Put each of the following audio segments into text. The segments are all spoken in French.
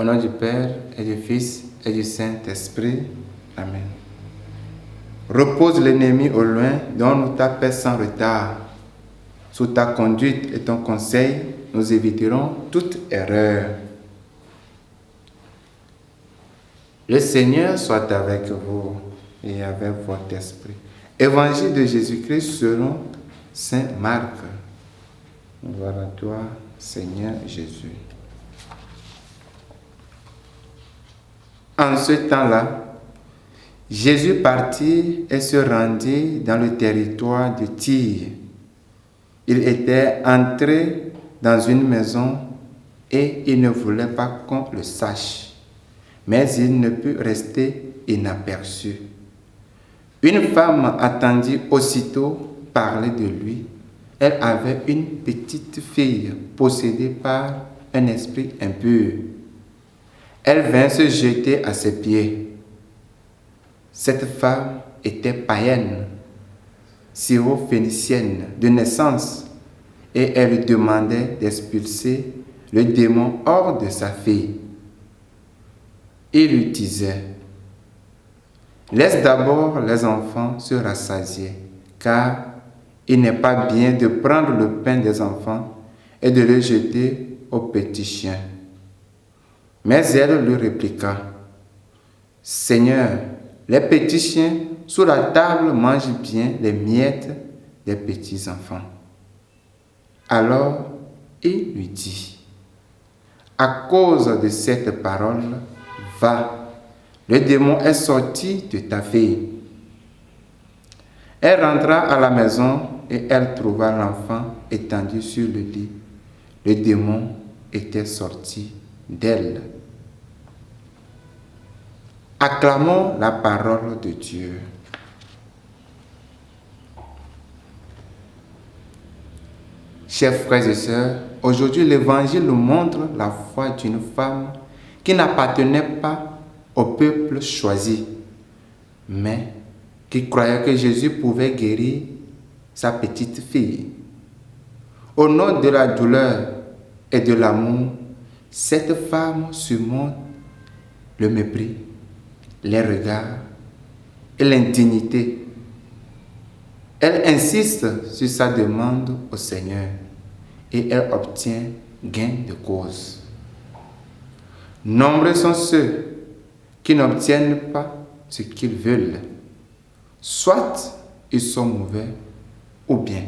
nom du Père et du Fils et du Saint-Esprit. Amen. Repose l'ennemi au loin, donne-nous ta paix sans retard. Sous ta conduite et ton conseil, nous éviterons toute erreur. Le Seigneur soit avec vous et avec votre esprit. Évangile de Jésus-Christ selon Saint Marc. Gloire à toi, Seigneur Jésus. En ce temps-là, Jésus partit et se rendit dans le territoire de Tyr. Il était entré dans une maison et il ne voulait pas qu'on le sache, mais il ne put rester inaperçu. Une femme attendit aussitôt parler de lui. Elle avait une petite fille possédée par un esprit impur. Elle vint se jeter à ses pieds. Cette femme était païenne, syro-phénicienne de naissance, et elle lui demandait d'expulser le démon hors de sa fille. Il lui disait: laisse d'abord les enfants se rassasier, car il n'est pas bien de prendre le pain des enfants et de le jeter aux petits chiens. Mais elle lui répliqua: Seigneur, les petits chiens sous la table mangent bien les miettes des petits enfants. Alors il lui dit: à cause de cette parole, va, le démon est sorti de ta fille. Elle rentra à la maison et elle trouva l'enfant étendu sur le lit. Le démon était sorti d'elle. Acclamons la parole de Dieu. Chers frères et sœurs, aujourd'hui l'Évangile nous montre la foi d'une femme qui n'appartenait pas au peuple choisi, mais qui croyait que Jésus pouvait guérir sa petite fille. Au nom de la douleur et de l'amour, cette femme surmonte le mépris, les regards et l'indignité. Elle insiste sur sa demande au Seigneur et elle obtient gain de cause. Nombreux sont ceux qui n'obtiennent pas ce qu'ils veulent. Soit ils sont mauvais ou bien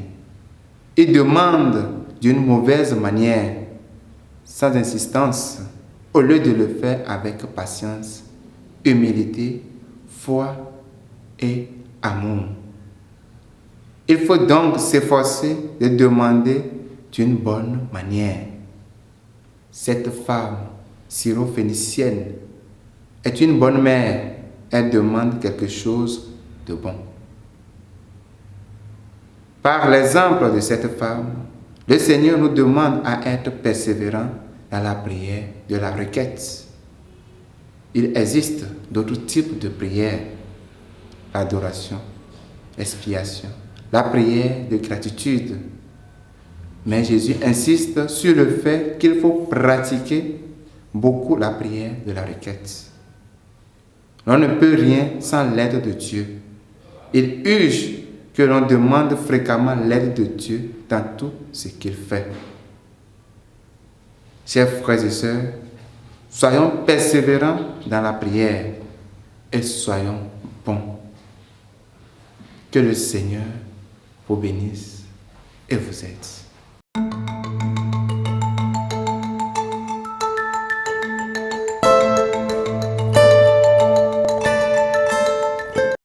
ils demandent d'une mauvaise manière, sans insistance, au lieu de le faire avec patience, humilité, foi et amour. Il faut donc s'efforcer de demander d'une bonne manière. Cette femme syro-phénicienne est une bonne mère. Elle demande quelque chose de bon. Par l'exemple de cette femme, le Seigneur nous demande à être persévérants dans la prière de la requête. Il existe d'autres types de prières: l'adoration, l'expiation, la prière de gratitude. Mais Jésus insiste sur le fait qu'il faut pratiquer beaucoup la prière de la requête. On ne peut rien sans l'aide de Dieu. Il urge que l'on demande fréquemment l'aide de Dieu dans tout ce qu'il fait. Chers frères et sœurs, soyons persévérants dans la prière et soyons bons. Que le Seigneur vous bénisse et vous aide.